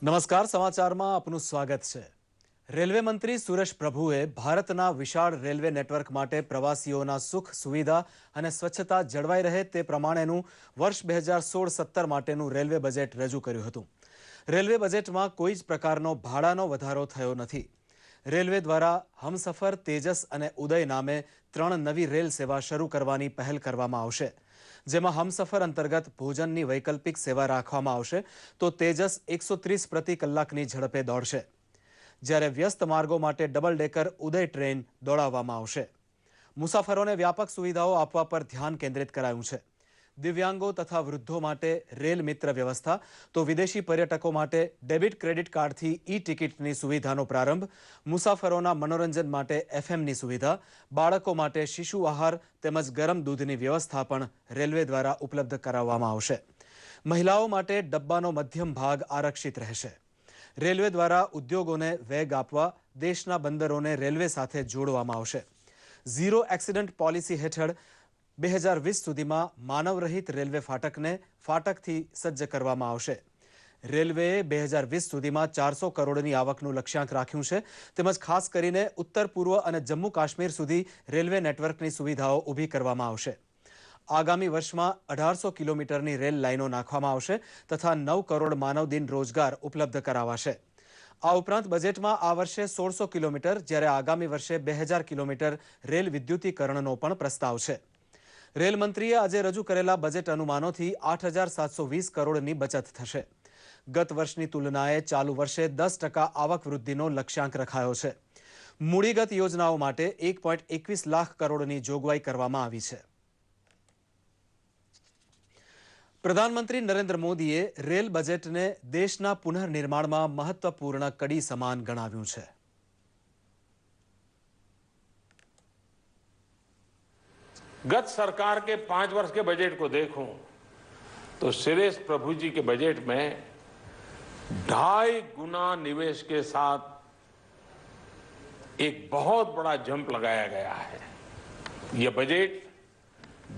નમસ્કાર, સમાચારમાં આપનું સ્વાગત છે। રેલવે મંત્રી સુરેશ પ્રભુએ ભારતના વિશાળ રેલવે નેટવર્ક માટે પ્રવાસીઓના સુખ સુવિધા અને સ્વચ્છતા જળવાઈ રહે તે પ્રમાણેનું વર્ષ 2016-17 માટેનું રેલવે બજેટ રજૂ કર્યું હતું। રેલવે બજેટમાં કોઈ જ પ્રકારનો ભાડાનો વધારો થયો નથી। રેલવે દ્વારા હમસફર, તેજસ અને ઉદય નામે 3 નવી રેલ સેવા શરૂ કરવાની પહેલ કરવામાં આવશે, જેમાં હમસફર અંતર્ગત ભોજનની વૈકલ્પિક સેવા રાખવામાં આવશે તો તેજસ 130 પ્રતિ કલાકની ઝડપે દોડશે, જ્યારે વ્યસ્ત માર્ગો માટે ડબલ ડેકર ઉદય ટ્રેન દોડાવવામાં આવશે। મુસાફરોને વ્યાપક સુવિધાઓ આપવા પર ધ્યાન કેન્દ્રિત કરાયું છે। દિવ્યાંગો તથા વૃદ્ધો માટે રેલ મિત્ર વ્યવસ્થા તો વિદેશી પર્યટકો માટે ડેબિટ ક્રેડિટ કાર્ડથી ઈ-ટિકિટની સુવિધાનો પ્રારંભ, મુસાફરોના મનોરંજન માટે એફએમની સુવિધા, બાળકો માટે શિશુ આહાર તેમજ ગરમ દૂધની વ્યવસ્થા પણ રેલવે દ્વારા ઉપલબ્ધ કરાવવામાં આવશે। મહિલાઓ માટે ડબ્બાનો મધ્યમ ભાગ આરક્ષિત રહેશે। રેલવે દ્વારા ઉદ્યોગોને વેગ આપવા દેશના બંદરોને રેલવે સાથે જોડવામાં આવશે। ઝીરો એક્સિડન્ટ પોલિસી હેઠળ 2020 સુધીમાં માનવરહિત રેલવે ફાટકથી સજ્જ કરવામાં આવશે। રેલવેએ 2020 સુધીમાં 400 કરોડની આવકનું લક્ષ્યાંક રાખ્યું છે, તેમજ ખાસ કરીને ઉત્તર પૂર્વ અને જમ્મુ કાશ્મીર સુધી રેલવે નેટવર્કની સુવિધાઓ ઊભી કરવામાં આવશે। આગામી વર્ષમાં 1800 કિલોમીટરની રેલ લાઇનો નાખવામાં આવશે તથા 9 કરોડ માનવ દિન રોજગાર ઉપલબ્ધ કરાવાશે। આ ઉપરાંત બજેટમાં આ વર્ષે 1600 કિલોમીટર જ્યારે આગામી વર્ષે 2000 કિલોમીટર રેલ વિદ્યુતીકરણનો પણ પ્રસ્તાવ છે। રેલ મંત્રીએ આજે રજૂ કરેલા બજેટ અનુમાનોથી 8720 કરોડની બચત થશે। ગત વર્ષની તુલનાએ ચાલુ વર્ષે 10% આવક વૃદ્ધિનો લક્ષ્યાંક રખાયો છે। મૂડીગત યોજનાઓ માટે 1.21 લાખ કરોડની જોગવાઈ કરવામાં આવી છે। પ્રધાનમંત્રી નરેન્દ્ર મોદીએ રેલ બજેટને દેશના પુનઃનિર્માણમાં મહત્વપૂર્ણ કડી સમાન ગણાવ્યું છે। गत सरकार के 5 वर्ष के बजट को देखूं तो सुरेश प्रभु जी के बजट में 2.5 गुना निवेश के साथ एक बहुत बड़ा जंप लगाया गया है। यह बजट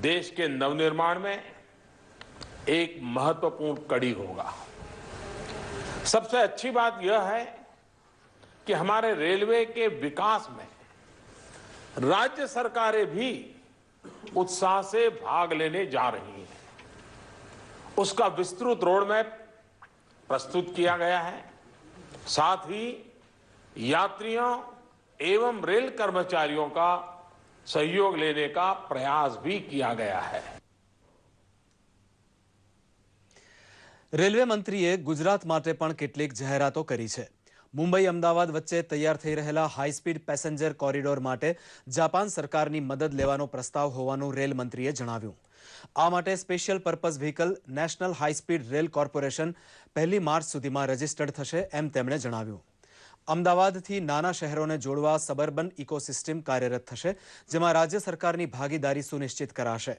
देश के नवनिर्माण में एक महत्वपूर्ण कड़ी होगा। सबसे अच्छी बात यह है कि हमारे रेलवे के विकास में राज्य सरकारें भी उत्साह से भाग लेने जा रही हैं। उसका विस्तृत रोड मैप प्रस्तुत किया गया है। साथ ही यात्रियों एवं रेल कर्मचारियों का सहयोग लेने का प्रयास भी किया गया है। રેલવે મંત્રીએ ગુજરાત માટે પણ કેટલીક જાહેરાતો કરી છે। મુંબઈ અમદાવાદ વચ્ચે તૈયાર થઈ રહેલા હાઈસ્પીડ પેસેન્જર કોરિડોર માટે જાપાન સરકારની મદદ લેવાનો પ્રસ્તાવ હોવાનું રેલ મંત્રીએ જણાવ્યું। આ માટે special purpose vehicle national high speed rail corporation 1 March સુધીમાં રજીસ્ટર્ડ થશે એમ તેમણે જણાવ્યું। અમદાવાદથી નાના શહેરોને જોડવા સબર્બન ઇકોસિસ્ટમ કાર્યરત થશે, જેમાં રાજ્ય સરકારની ભાગીદારી સુનિશ્ચિત કરાશે।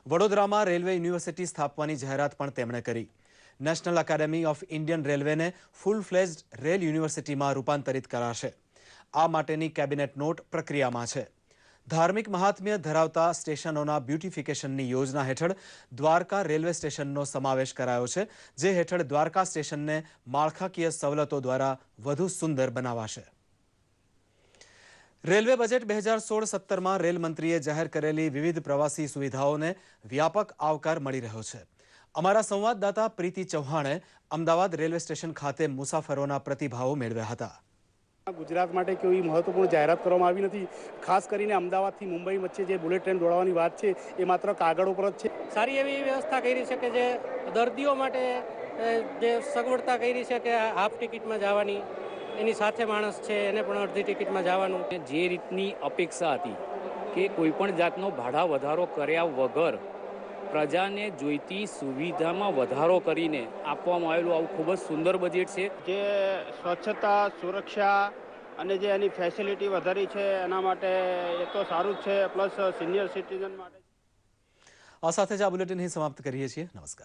વડોદરામાં રેલવે યુનિવર્સિટી સ્થાપવાની જાહેરાત પણ તેમણે કરી। નેશનલ એકેડેમી ઓફ ઇન્ડિયન રેલવેને ફૂલ ફ્લેજ્ડ રેલ યુનિવર્સિટીમાં રૂપાંતરિત કરાશે। આ માટેની કેબિનેટ નોટ પ્રક્રિયામાં છે। ધાર્મિક મહાત્મ્ય ધરાવતા સ્ટેશનોના બ્યુટિફિકેશનની યોજના હેઠળ દ્વારકા રેલવે સ્ટેશનનો સમાવેશ કરાયો છે, જે હેઠળ દ્વારકા સ્ટેશનને માળખાકીય સવલતો દ્વારા વધુ સુંદર બનાવાશે। રેલવે બજેટ 2016-17માં રેલ મંત્રીએ જાહેર કરેલી વિવિધ પ્રવાસી સુવિધાઓને વ્યાપક આવકાર મળી રહ્યો છે। અમારા સંવાદદાતા પ્રીતિ ચૌહાણે અમદાવાદ રેલવે સ્ટેશન ખાતે મુસાફરોના પ્રતિભાવો મેળવ્યા હતા। ગુજરાત માટે કોઈ મહત્વપૂર્ણ જાહેરાત કરવામાં આવી નથી। ખાસ કરીને અમદાવાદથી મુંબઈ વચ્ચે જે બુલેટ ટ્રેન દોડાવવાની વાત છે એ માત્ર કાગળ ઉપર જ છે। સારી એવી વ્યવસ્થા કરી છે કે જે દર્દીઓ માટે જે સગવડતા કરી છે કે હાફ ટિકિટમાં જવાની, એની સાથે માણસ છે એને પણ અડધી ટિકિટમાં જવાનું। જે રીતની અપેક્ષા હતી કે કોઈ પણ જાતનો ભાડા વધારો કર્યા વગર પ્રજાને જોઈતી સુવિધામાં વધારો કરીને આપવામાં આવેલું આવું ખૂબ જ સુંદર બજેટ છે। જે સ્વચ્છતા, સુરક્ષા અને જે એની ફેસિલિટી વધારી છે એના માટે એ તો સારું જ છે, પ્લસ સિનિયર સિટીઝન માટે। આ સાથે જ આ બુલેટિન અહીં સમાપ્ત કરીએ છીએ। નમસ્કાર।